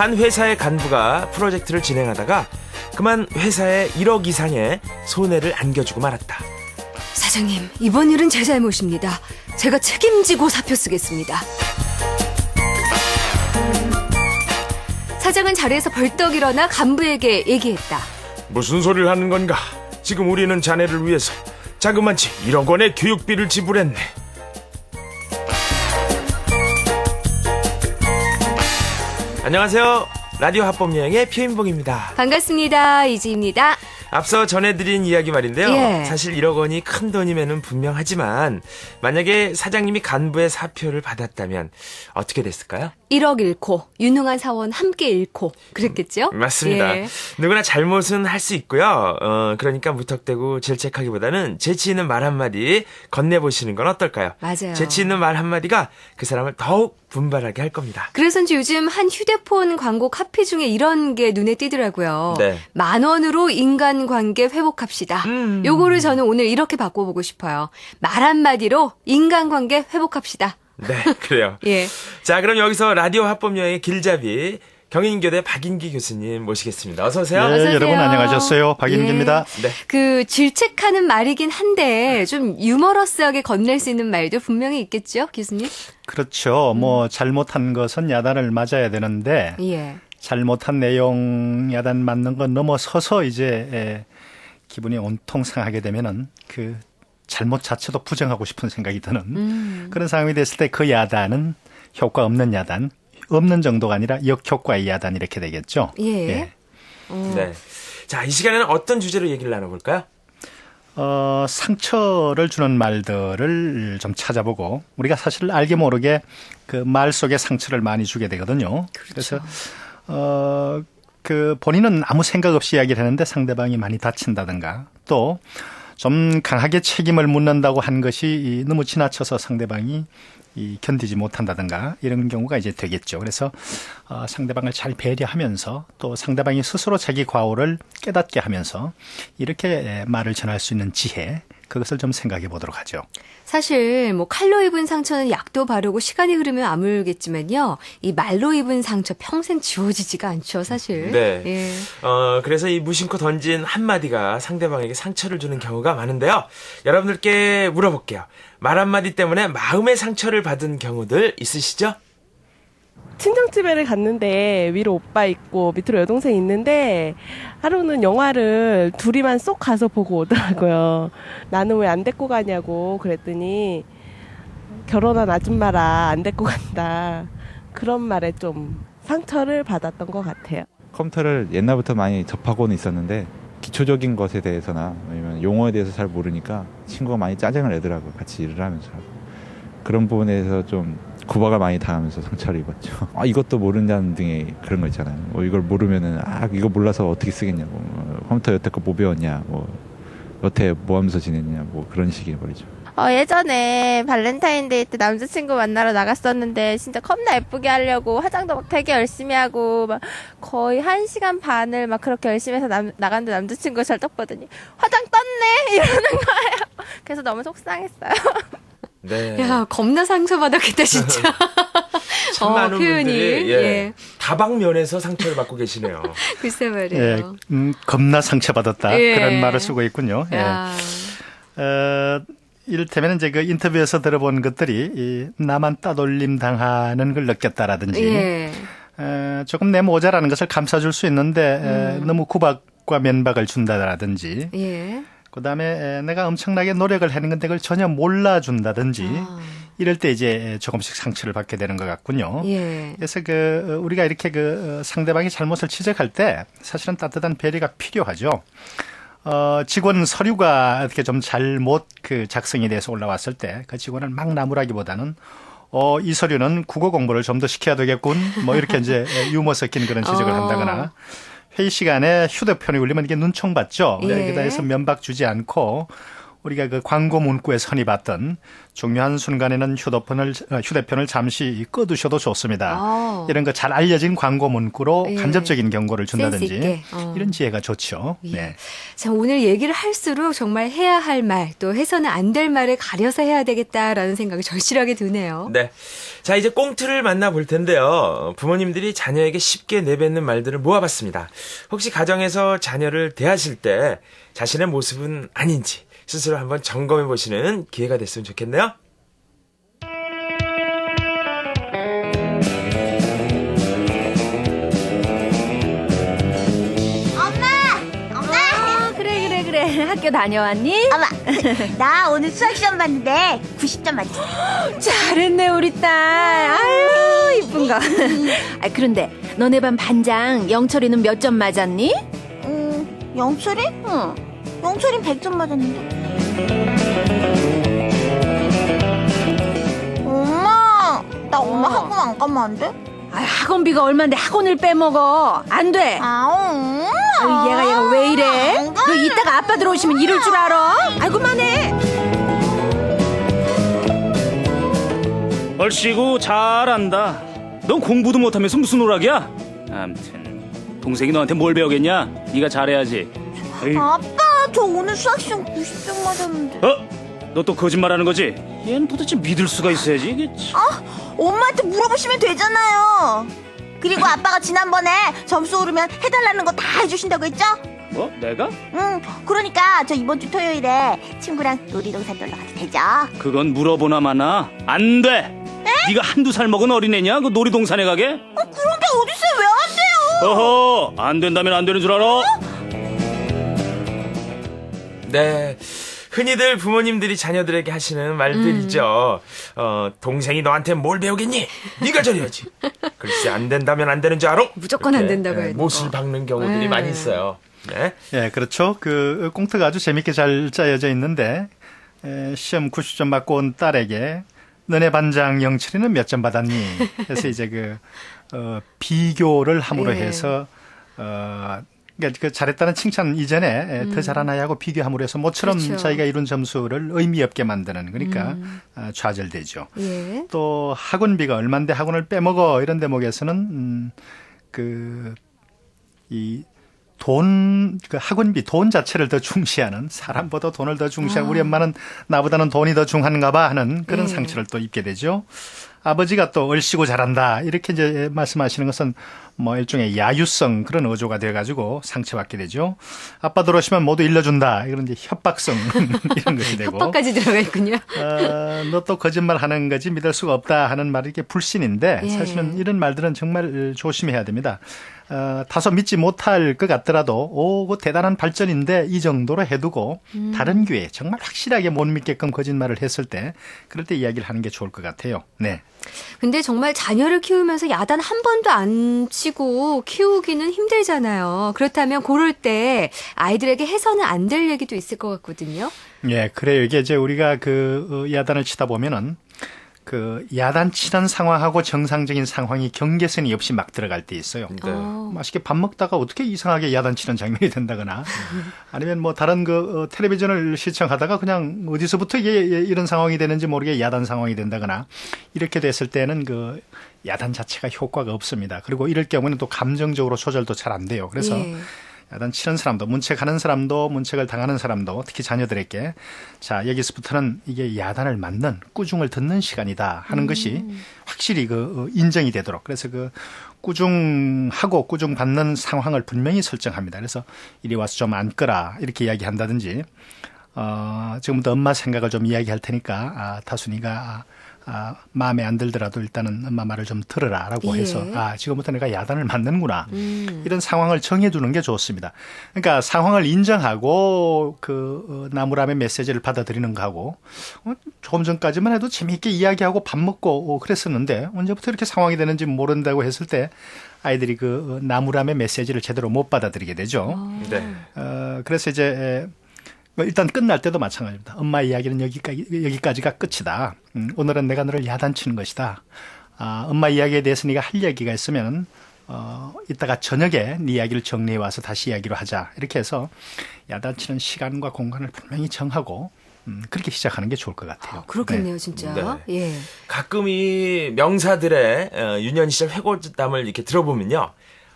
한 회사의 간부가 프로젝트를 진행하다가 그만 회사에 1억 이상의 손해를 안겨주고 말았다. 사장님, 이번 일은 제 잘못입니다. 제가 책임지고 사표 쓰겠습니다. 사장은 자리에서 벌떡 일어나 간부에게 얘기했다. 무슨 소리를 하는 건가? 지금 우리는 자네를 위해서 자그만치 1억 원의 교육비를 지불했네. 안녕하세요. 라디오 합법여행의 표인봉입니다. 반갑습니다. 이지입니다. 앞서 전해드린 이야기 말인데요. 예. 사실 1억 원이 큰 돈임에는 분명하지만 만약에 사장님이 간부의 사표를 받았다면 어떻게 됐을까요? 1억 잃고 유능한 사원 함께 잃고 그랬겠죠? 맞습니다. 예. 누구나 잘못은 할 수 있고요. 그러니까 무턱대고 질책하기보다는 재치 있는 말 한마디 건네보시는 건 어떨까요? 맞아요. 재치 있는 말 한마디가 그 사람을 더욱 분발하게 할 겁니다. 그래서인지 요즘 한 휴대폰 광고 카피 중에 이런 게 눈에 띄더라고요. 네. 10,000원으로 인간관계 회복합시다. 요거를 저는 오늘 이렇게 바꿔보고 싶어요. 말 한마디로 인간관계 회복합시다. 네, 그래요. 예. 자, 그럼 여기서 라디오 합법여행의 길잡이 경인교대 박인기 교수님 모시겠습니다. 어서 오세요. 어서 오세요. 여러분 안녕하셨어요. 박인기입니다. 예. 네. 그 질책하는 말이긴 한데 좀 유머러스하게 건넬 수 있는 말도 분명히 있겠죠, 교수님? 그렇죠. 뭐 잘못한 것은 야단을 맞아야 되는데 예. 잘못한 내용 야단 맞는 건 넘어서서 이제 기분이 온통 상하게 되면은 그 잘못 자체도 부정하고 싶은 생각이 드는 그런 상황이 됐을 때 그 야단은 효과 없는 야단, 없는 정도가 아니라 역효과의 야단 이렇게 되겠죠. 예. 네. 자, 이 시간에는 어떤 주제로 얘기를 나눠볼까요? 상처를 주는 말들을 좀 찾아보고 우리가 사실 알게 모르게 그 말 속에 상처를 많이 주게 되거든요. 그렇죠. 그래서 그 본인은 아무 생각 없이 이야기를 하는데 상대방이 많이 다친다든가 또 좀 강하게 책임을 묻는다고 한 것이 너무 지나쳐서 상대방이 견디지 못한다든가 이런 경우가 이제 되겠죠. 그래서 상대방을 잘 배려하면서 또 상대방이 스스로 자기 과오를 깨닫게 하면서 이렇게 말을 전할 수 있는 지혜, 그것을 좀 생각해 보도록 하죠. 사실 뭐 칼로 입은 상처는 약도 바르고 시간이 흐르면 아물겠지만요. 이 말로 입은 상처 평생 지워지지가 않죠, 사실. 네. 예. 그래서 이 무심코 던진 한마디가 상대방에게 상처를 주는 경우가 많은데요. 여러분들께 물어볼게요. 말 한마디 때문에 마음의 상처를 받은 경우들 있으시죠? 친정집에를 갔는데 위로 오빠 있고 밑으로 여동생 있는데 하루는 영화를 둘이만 쏙 가서 보고 오더라고요. 나는 왜 안 데리고 가냐고 그랬더니 결혼한 아줌마라 안 데리고 간다. 그런 말에 좀 상처를 받았던 것 같아요. 컴퓨터를 옛날부터 많이 접하고는 있었는데 기초적인 것에 대해서나 아니면 용어에 대해서 잘 모르니까 친구가 많이 짜증을 내더라고요. 같이 일을 하면서. 그런 부분에서 좀 구박을 많이 당하면서 상처를 입었죠. 이것도 모른다는 등의 그런 거 있잖아요. 이걸 모르면은 이거 몰라서 어떻게 쓰겠냐고. 컴퓨터 여태껏 뭐 배웠냐. 여태 뭐 하면서 지냈냐. 그런 식이 버리죠. 예전에 발렌타인데이 때 남자친구 만나러 나갔었는데 진짜 겁나 예쁘게 하려고 화장도 막 되게 열심히 하고 막 거의 1시간 반을 막 그렇게 열심히 해서 나갔는데 남자친구가 잘 떴거든요. 화장 떴네 이러는 거예요. 그래서 너무 속상했어요. 네. 야, 겁나 상처받았겠다, 진짜. 참 많은 표현이. 분들이 예. 다방면에서 상처를 받고 계시네요. 글쎄 말이에요. 겁나 상처받았다. 예. 그런 말을 쓰고 있군요. 야. 이를테면 이제 그 인터뷰에서 들어본 것들이 나만 따돌림 당하는 걸 느꼈다라든지 예. 조금 내 모자라는 것을 감싸줄 수 있는데 너무 구박과 면박을 준다라든지 예. 그다음에 내가 엄청나게 노력을 했는데 그걸 전혀 몰라준다든지 이럴 때 이제 조금씩 상처를 받게 되는 것 같군요. 예. 그래서 우리가 이렇게 상대방이 잘못을 지적할 때 사실은 따뜻한 배려가 필요하죠. 직원 서류가 어떻게 좀 잘못 작성이 돼서 올라왔을 때 그 직원을 막 나무라기보다는 이 서류는 국어 공부를 좀 더 시켜야 되겠군. 이렇게 이제 유머 섞인 그런 지적을 한다거나 회의 시간에 휴대폰이 울리면 이게 눈총 받죠. 예. 여기다 해서 면박 주지 않고 우리가 그 광고 문구에 선이 봤던 중요한 순간에는 휴대폰을 잠시 꺼두셔도 좋습니다. 아. 이런 거 잘 알려진 광고 문구로 예. 간접적인 경고를 센스 준다든지 있게. 이런 지혜가 좋죠. 예. 네. 참 오늘 얘기를 할수록 정말 해야 할 말, 또 해서는 안 될 말을 가려서 해야 되겠다라는 생각이 절실하게 드네요. 네. 자, 이제 꽁트를 만나볼 텐데요. 부모님들이 자녀에게 쉽게 내뱉는 말들을 모아봤습니다. 혹시 가정에서 자녀를 대하실 때 자신의 모습은 아닌지 스스로 한번 점검해 보시는 기회가 됐으면 좋겠네요. 그래. 학교 다녀왔니? 엄마, 나 오늘 수학 시험 봤는데 90점 맞았어. 잘했네, 우리 딸. 아유, 이쁜 거. 그런데 너네 반 반장 영철이는 몇 점 맞았니? 영철이? 응. 영철이는 100점 맞았는데. 나 오늘 학원 안 가면 안 돼? 학원비가 얼만데 학원을 빼먹어. 안 돼. 아유, 아유, 얘가 왜 이래? 안 가. 너 이따가 아빠 들어오시면 이럴 줄 알아? 아이고, 그만해. 얼씨구 잘한다. 넌 공부도 못하면서 무슨 오락이야? 암튼 동생이 너한테 뭘 배우겠냐? 네가 잘해야지. 에이, 아빠, 저 오늘 수학 시험 90점 맞았는데. 너 또 거짓말하는 거지? 얘는 도대체 믿을 수가 있어야지. 이게 참. 엄마한테 물어보시면 되잖아요. 그리고 아빠가 지난번에 점수 오르면 해달라는 거 다 해주신다고 했죠? 뭐? 내가? 그러니까 저 이번 주 토요일에 친구랑 놀이동산 놀러 가도 되죠? 그건 물어보나 마나. 안 돼. 네가 한두 살 먹은 어린애냐? 그 놀이동산에 가게? 그런 게 어딨어요? 왜 안 돼요? 어허, 안 된다면 안 되는 줄 알아? 네. 흔히들 부모님들이 자녀들에게 하시는 말들이죠. 동생이 너한테 뭘 배우겠니? 네가 잘해야지. 글쎄 안 된다면 안 되는 줄 알아? 무조건 안 된다고 해야 되는 못을 거. 박는 경우들이 네. 많이 있어요. 네. 예, 그렇죠. 그 꽁트가 아주 재밌게 잘 짜여져 있는데 시험 90점 맞고 온 딸에게 너네 반장 영철이는 몇 점 받았니? 그래서 이제 비교를 함으로 예. 해서 그러니까 그 잘했다는 칭찬 이전에 더 잘하나 하고 비교함으로 해서 모처럼 그렇죠. 자기가 이룬 점수를 의미 없게 만드는 그러니까 좌절되죠. 예. 또 학원비가 얼만데 학원을 빼먹어 이런 대목에서는 학원비, 돈 자체를 더 중시하는, 사람보다 돈을 더 중시하는, 우리 엄마는 나보다는 돈이 더 중요한가 봐 하는 그런 네. 상처를 또 입게 되죠. 아버지가 또 얼씨구 잘한다 이렇게 이제 말씀하시는 것은 뭐 일종의 야유성 그런 어조가 돼가지고 상처받게 되죠. 아빠 들어오시면 모두 일러준다 이런 이제 협박성 이런 것이 되고. 협박까지 들어가 있군요. 너 또 거짓말 하는 거지 믿을 수가 없다 하는 말이 이게 불신인데 예. 사실은 이런 말들은 정말 조심해야 됩니다. 다소 믿지 못할 것 같더라도 그 대단한 발전인데 이 정도로 해두고 다른 기회에 정말 확실하게 못 믿게끔 거짓말을 했을 때 그럴 때 이야기를 하는 게 좋을 것 같아요. 네. 근데 정말 자녀를 키우면서 야단 한 번도 안 치고 키우기는 힘들잖아요. 그렇다면 그럴 때 아이들에게 해서는 안 될 얘기도 있을 것 같거든요. 예, 그래요. 이게 이제 우리가 야단을 치다 보면은 야단 치는 상황하고 정상적인 상황이 경계선이 없이 막 들어갈 때 있어요. 네. 맛있게 밥 먹다가 어떻게 이상하게 야단치는 장면이 된다거나 아니면 뭐 다른 텔레비전을 시청하다가 그냥 어디서부터 이게 이런 상황이 되는지 모르게 야단 상황이 된다거나 이렇게 됐을 때는 야단 자체가 효과가 없습니다. 그리고 이럴 경우는 또 감정적으로 조절도 잘 안 돼요. 그래서 예. 야단 치는 사람도 문책하는 사람도 문책을 당하는 사람도 특히 자녀들에게 자 여기서부터는 이게 야단을 맞는 꾸중을 듣는 시간이다 하는 것이 확실히 인정이 되도록 그래서 꾸중하고 꾸중받는 상황을 분명히 설정합니다. 그래서 이리 와서 좀 앉거라 이렇게 이야기한다든지 지금부터 엄마 생각을 좀 이야기할 테니까 다순이가 마음에 안 들더라도 일단은 엄마 말을 좀 들으라라고 예. 해서 지금부터 내가 야단을 맞는구나 이런 상황을 정해두는 게 좋습니다. 그러니까 상황을 인정하고 나무람의 메시지를 받아들이는 거하고 조금 전까지만 해도 재미있게 이야기하고 밥 먹고 그랬었는데 언제부터 이렇게 상황이 되는지 모른다고 했을 때 아이들이 나무람의 메시지를 제대로 못 받아들이게 되죠. 네. 그래서 이제 일단 끝날 때도 마찬가지입니다. 엄마 이야기는 여기까지가 끝이다. 오늘은 내가 너를 야단치는 것이다. 엄마 이야기에 대해서 네가 할 얘기가 있으면 이따가 저녁에 네 이야기를 정리해 와서 다시 이야기로 하자. 이렇게 해서 야단치는 시간과 공간을 분명히 정하고 그렇게 시작하는 게 좋을 것 같아요. 그렇겠네요, 네. 진짜. 네. 예. 가끔 이 명사들의 유년 시절 회고담을 이렇게 들어보면요.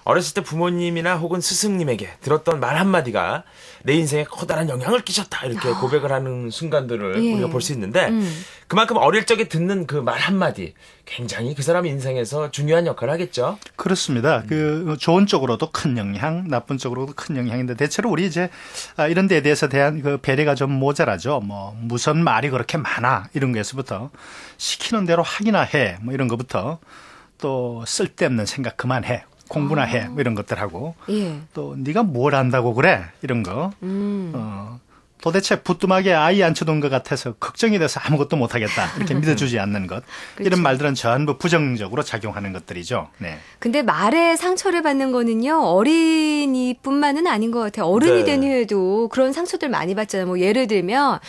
어렸을 때 부모님이나 혹은 스승님에게 들었던 말 한마디가 내 인생에 커다란 영향을 끼쳤다 이렇게 고백을 하는 순간들을 예. 우리가 볼 수 있는데 그만큼 어릴 적에 듣는 그 말 한마디 굉장히 그 사람 인생에서 중요한 역할을 하겠죠. 그렇습니다. 그 좋은 쪽으로도 큰 영향, 나쁜 쪽으로도 큰 영향인데 대체로 우리 이제 이런 데에 대해서 대한 그 배려가 좀 모자라죠. 뭐 무슨 말이 그렇게 많아 이런 거에서부터 시키는 대로 하기나 해 뭐 이런 것부터 또 쓸데없는 생각 그만해. 공부나 해, 뭐 이런 것들하고 예. 또 네가 뭘 안다고 그래 이런 거. 도대체 부뚜막에 아이 앉혀둔 것 같아서 걱정이 돼서 아무것도 못하겠다 이렇게 믿어주지 않는 것. 이런 말들은 전부 부정적으로 작용하는 것들이죠. 네. 근데 말에 상처를 받는 거는요, 어린이뿐만은 아닌 것 같아요. 어른이 네. 된 후에도 그런 상처들 많이 받잖아요. 뭐 예를 들면,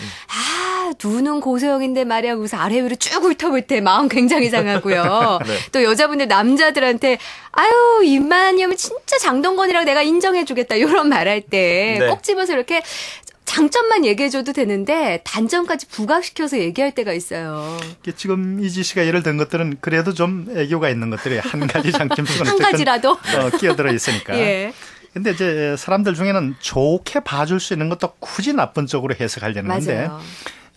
눈은 고소형인데 말이야. 그래서 아래 위로 쭉 훑어볼 때 마음 굉장히 상하고요. 네. 또 여자분들 남자들한테 아유 입만하면 진짜 장동건이라고 내가 인정해주겠다 이런 말할 때 네. 꼭 집어서 이렇게 장점만 얘기해줘도 되는데 단점까지 부각시켜서 얘기할 때가 있어요. 지금 이지 씨가 예를 든 것들은 그래도 좀 애교가 있는 것들이 한 가지 장점씩은 한 가지라도 끼어들어 있으니까. 예. 근데 이제 사람들 중에는 좋게 봐줄 수 있는 것도 굳이 나쁜 쪽으로 해석하려는 건데 맞아요.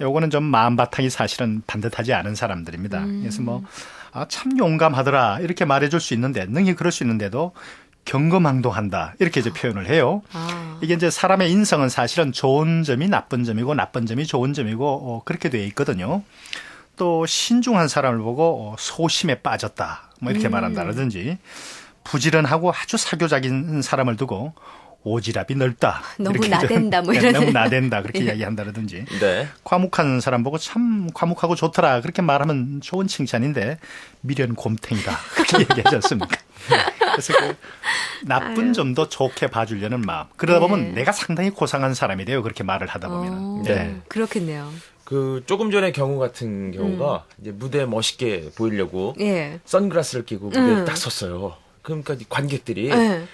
요거는 좀 마음 바탕이 사실은 반듯하지 않은 사람들입니다. 그래서 뭐 참 용감하더라 이렇게 말해줄 수 있는데 능히 그럴 수 있는데도 경거망동한다 이렇게 이제 표현을 해요. 이게 이제 사람의 인성은 사실은 좋은 점이 나쁜 점이고 나쁜 점이 좋은 점이고 그렇게 돼 있거든요. 또 신중한 사람을 보고 소심에 빠졌다 뭐 이렇게 말한다라든지 부지런하고 아주 사교적인 사람을 두고 오지랖이 넓다. 너무 이렇게 나댄다 뭐 좀, 이런. 너무 나댄다 그렇게 이야기한다라든지 네. 과묵한 사람 보고 참 과묵하고 좋더라 그렇게 말하면 좋은 칭찬인데 미련 곰탱이다 그렇게 얘기하지 않습니까? 그래서 그 나쁜 점도 좋게 봐주려는 마음 그러다 보면 내가 상당히 고상한 사람이 돼요 그렇게 말을 하다 보면. 네. 그렇겠네요. 그 조금 전의 경우 같은 경우가 이제 무대 멋있게 보이려고 예. 선글라스를 끼고 무대에 딱 섰어요. 그러니까 이 관객들이 예.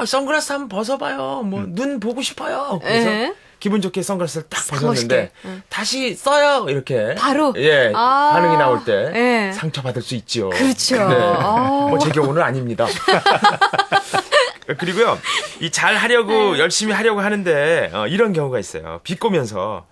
선글라스 한번 벗어봐요. 뭐 눈 보고 싶어요. 그래서 예. 기분 좋게 선글라스를 딱 멋있게. 벗었는데 다시 써요. 이렇게 바로? 예 반응이 나올 때 예. 상처 받을 수 있지요. 그렇죠. 뭐 제 경우는 아닙니다. 그리고요, 이 잘 하려고 열심히 하려고 하는데 이런 경우가 있어요. 비꼬면서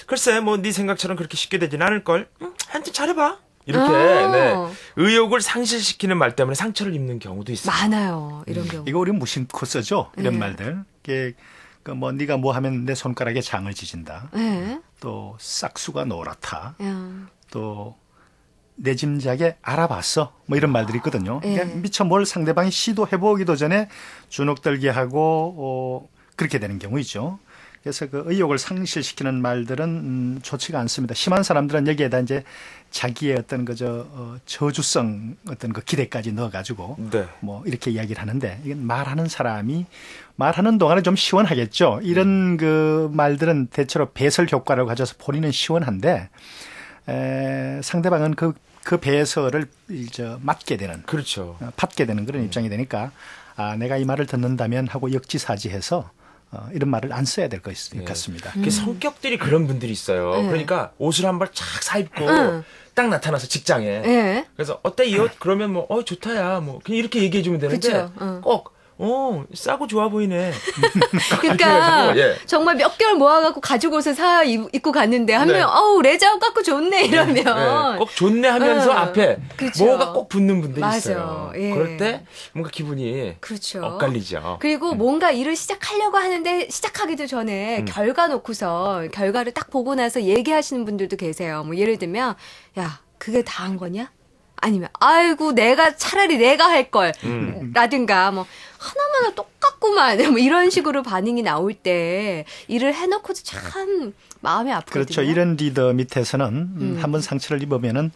글쎄 뭐 네 생각처럼 그렇게 쉽게 되진 않을 걸. 한번 잘해봐. 이렇게 네, 의욕을 상실시키는 말 때문에 상처를 입는 경우도 있어요. 많아요. 이런 경우. 이거 우리 무심코 쓰죠 이런 네. 말들. 이게 뭐 네가 뭐 하면 내 손가락에 장을 지진다. 예. 또 싹수가 노랗다. 야. 또 내 짐작에 알아봤어. 뭐 이런 말들이 있거든요. 예. 그러니까 미처 뭘 상대방이 시도해보기도 전에 주눅들게 하고 그렇게 되는 경우 있죠. 그래서 그 의욕을 상실시키는 말들은 좋지가 않습니다. 심한 사람들은 여기에다 이제 자기의 어떤 저주성 어떤 그 기대까지 넣어가지고 네. 뭐 이렇게 이야기를 하는데 이건 말하는 사람이 말하는 동안에 좀 시원하겠죠. 이런 그 말들은 대체로 배설 효과를 가져서 본인은 시원한데 상대방은 그 배설을 맞게 되는, 그렇죠. 받게 되는 그런 입장이 되니까 내가 이 말을 듣는다면 하고 역지사지해서 이런 말을 안 써야 될 것 같습니다. 그 성격들이 그런 분들이 있어요. 네. 그러니까 옷을 한 벌 착 사입고 딱 나타나서 직장에. 예. 그래서 어때 이 옷? 그러면 뭐 좋다야. 뭐 그냥 이렇게 얘기해 주면 되는데 그쵸. 꼭 싸고 좋아 보이네. 그러니까 예. 정말 몇 개월 모아갖고 가죽 옷을 사 입고 갔는데 한 네. 명 레자옷 갖고 좋네 이러면 네, 꼭 좋네 하면서 앞에 그쵸. 뭐가 꼭 붙는 분들이 맞아. 있어요. 예. 그럴 때 뭔가 기분이 그렇죠. 엇갈리죠. 그리고 뭔가 일을 시작하려고 하는데 시작하기도 전에 결과 놓고서 결과를 딱 보고 나서 얘기하시는 분들도 계세요. 뭐 예를 들면 야 그게 다 한 거냐? 아니면 아이고 차라리 내가 할 걸 라든가 뭐 하나마나 똑같구만 뭐 이런 식으로 반응이 나올 때 일을 해놓고도 참 마음이 아프거든요. 그렇죠. 이런 리더 밑에서는 한번 상처를 입으면은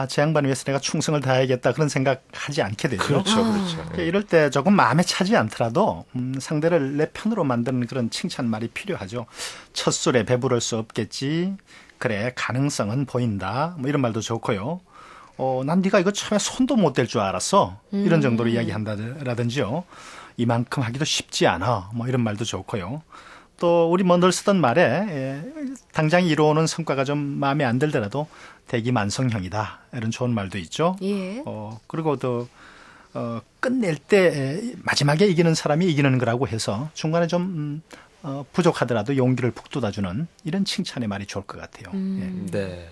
제 양반 위해서 내가 충성을 다해야겠다 그런 생각하지 않게 되죠. 그렇죠, 그렇죠. 그러니까 이럴 때 조금 마음에 차지 않더라도 상대를 내 편으로 만드는 그런 칭찬 말이 필요하죠. 첫 술에 배부를 수 없겠지. 그래 가능성은 보인다. 뭐 이런 말도 좋고요. 난 네가 이거 처음에 손도 못 댈 줄 알았어. 이런 정도로 이야기한다라든지요. 이만큼 하기도 쉽지 않아. 뭐 이런 말도 좋고요. 또 우리 뭐 늘 쓰던 말에 당장 이루어오는 성과가 좀 마음에 안 들더라도 대기만성형이다 이런 좋은 말도 있죠. 예. 그리고 또 끝낼 때 마지막에 이기는 사람이 이기는 거라고 해서 중간에 좀 부족하더라도 용기를 북돋아주는 이런 칭찬의 말이 좋을 것 같아요. 예. 네.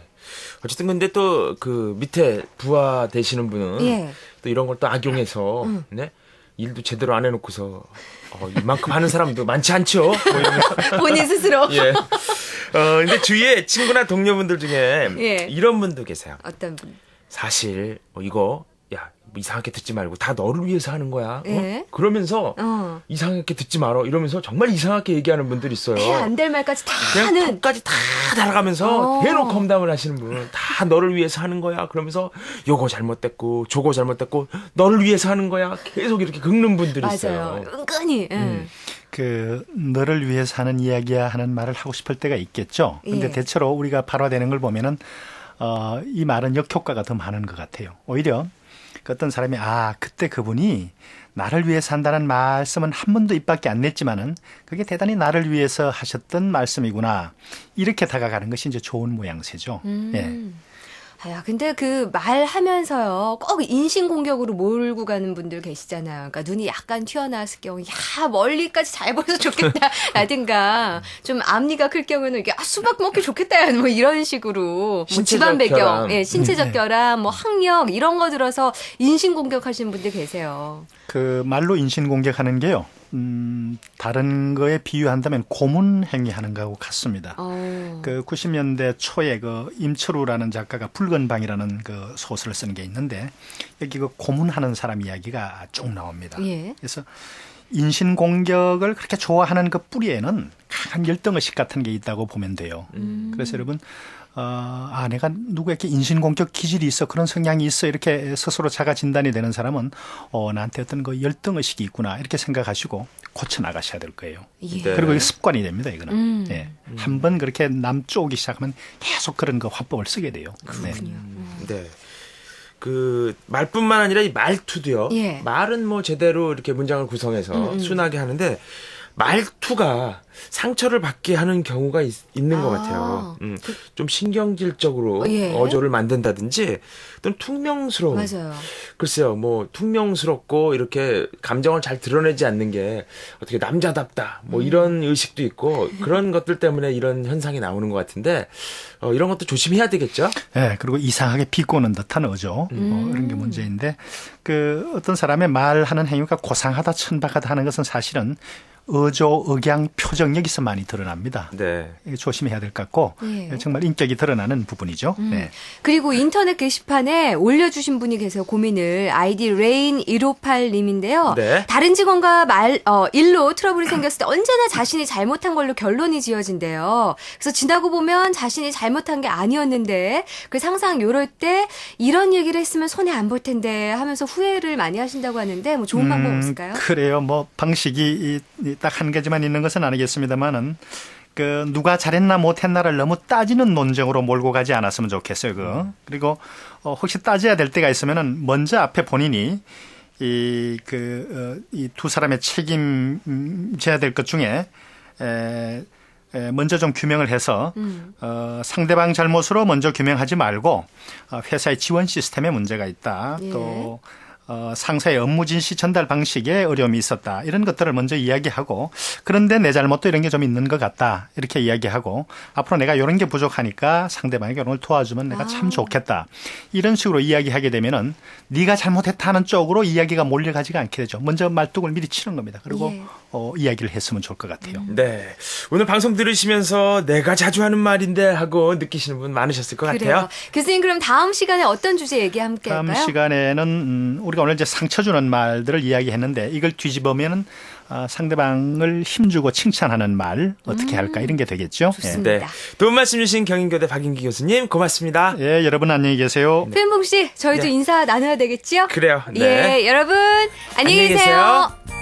어쨌든 근데 또 그 밑에 부하 되시는 분은 예. 또 이런 걸 또 악용해서 네? 일도 제대로 안 해놓고서 이만큼 하는 사람도 많지 않죠. 뭐 이러면서. 본인 스스로. 예. 근데 주위에 친구나 동료분들 중에 예. 이런 분도 계세요. 어떤 분? 사실 이거 야 뭐 이상하게 듣지 말고 다 너를 위해서 하는 거야. 예. 그러면서 이상하게 듣지 말어 이러면서 정말 이상하게 얘기하는 분들이 있어요. 해 안 될 말까지 다 그냥 하는. 턱까지 다 달아가면서 대놓고 험담을 하시는 분. 다 너를 위해서 하는 거야. 그러면서 요거 잘못됐고 저거 잘못됐고 너를 위해서 하는 거야. 계속 이렇게 긁는 분들이 있어요. 맞아요. 은근히. 그 너를 위해서 하는 이야기야 하는 말을 하고 싶을 때가 있겠죠. 근데 예. 대체로 우리가 발화되는 걸 보면은 이 말은 역효과가 더 많은 것 같아요. 오히려 그 어떤 사람이 그때 그분이 나를 위해서 한다는 말씀은 한 번도 입 밖에 안 냈지만은 그게 대단히 나를 위해서 하셨던 말씀이구나. 이렇게 다가가는 것이 이제 좋은 모양새죠. 예. 야, 근데 그 말하면서요, 꼭 인신공격으로 몰고 가는 분들 계시잖아요. 그러니까 눈이 약간 튀어나왔을 경우, 야, 멀리까지 잘 보여서 좋겠다. 라든가, 좀 앞니가 클 경우는, 이게, 수박 먹기 좋겠다. 뭐 이런 식으로. 뭐 신체적 집안 배경, 결함. 예, 신체적 결함, 뭐 학력, 이런 거 들어서 인신공격 하시는 분들 계세요. 그 말로 인신공격하는 게요. 다른 거에 비유한다면 고문 행위하는 거하고 같습니다. 그 90년대 초에 그 임철우라는 작가가 붉은 방이라는 그 소설을 쓴 게 있는데 여기 그 고문하는 사람 이야기가 쭉 나옵니다. 예. 그래서 인신공격을 그렇게 좋아하는 그 뿌리에는 강한 열등의식 같은 게 있다고 보면 돼요. 그래서 여러분 내가 누구에게 인신공격 기질이 있어 그런 성향이 있어 이렇게 스스로 자가 진단이 되는 사람은 나한테 어떤 그 열등의식이 있구나 이렇게 생각하시고 고쳐 나가셔야 될 거예요. 예. 네. 그리고 이게 습관이 됩니다. 이거는 예. 한번 그렇게 남쪽이 시작하면 계속 그런 그 화법을 쓰게 돼요. 그렇군요. 네. 그 말뿐만 아니라 이 말투도요. 예. 말은 뭐 제대로 이렇게 문장을 구성해서 순하게 하는데 말투가 상처를 받게 하는 경우가 있는 것 같아요. 좀 신경질적으로 예. 어조를 만든다든지 또는 퉁명스러운. 맞아요. 글쎄요, 뭐 퉁명스럽고 이렇게 감정을 잘 드러내지 않는 게 어떻게 남자답다. 뭐 이런 의식도 있고 그런 것들 때문에 이런 현상이 나오는 것 같은데 이런 것도 조심해야 되겠죠. 예, 그리고 이상하게 비꼬는 듯한 어조 이런 게 문제인데 그 어떤 사람의 말하는 행위가 고상하다 천박하다 하는 것은 사실은 어조, 억양, 표정 여기서 많이 드러납니다. 네. 이게 조심해야 될 것 같고 예. 정말 인격이 드러나는 부분이죠. 네. 그리고 인터넷 게시판에 올려주신 분이 계세요. 고민을. 아이디 레인158님인데요. 네. 다른 직원과 일로 트러블이 생겼을 때 언제나 자신이 잘못한 걸로 결론이 지어진대요. 그래서 지나고 보면 자신이 잘못한 게 아니었는데 그래서 항상 이럴 때 이런 얘기를 했으면 손해 안 볼 텐데 하면서 후회를 많이 하신다고 하는데 뭐 좋은 방법 없을까요? 그래요. 뭐 방식이 딱 한 가지만 있는 것은 아니겠습니다만은 그 누가 잘했나 못했나를 너무 따지는 논쟁으로 몰고 가지 않았으면 좋겠어요. 그리고 혹시 따져야 될 때가 있으면은 먼저 앞에 본인이 이 두 사람의 책임져야 될 것 중에 먼저 좀 규명을 해서 상대방 잘못으로 먼저 규명하지 말고 회사의 지원 시스템에 문제가 있다. 예. 또 상사의 업무 진시 전달 방식에 어려움이 있었다. 이런 것들을 먼저 이야기하고 그런데 내 잘못도 이런 게 좀 있는 것 같다. 이렇게 이야기하고 앞으로 내가 이런 게 부족하니까 상대방에게 이런 걸 도와주면 내가 참 좋겠다. 이런 식으로 이야기하게 되면은 네가 잘못했다 하는 쪽으로 이야기가 몰려가지가 않게 되죠. 먼저 말뚝을 미리 치는 겁니다. 그리고 예. 이야기를 했으면 좋을 것 같아요. 네. 오늘 방송 들으시면서 내가 자주 하는 말인데 하고 느끼시는 분 많으셨을 것 그래요. 같아요. 교수님 그럼 다음 시간에 어떤 주제 얘기 함께 다음 할까요? 시간에는 우리가 오늘 이제 상처 주는 말들을 이야기했는데 이걸 뒤집으면은 상대방을 힘주고 칭찬하는 말 어떻게 할까 이런 게 되겠죠. 좋습니다. 네. 도움 말씀 주신 경인교대 박인기 교수님 고맙습니다. 예, 여러분 안녕히 계세요. 표현봉 씨, 저희도 네. 인사 나눠야 되겠지요? 그래요. 네. 예, 여러분 안녕히 안녕히 계세요. 계세요.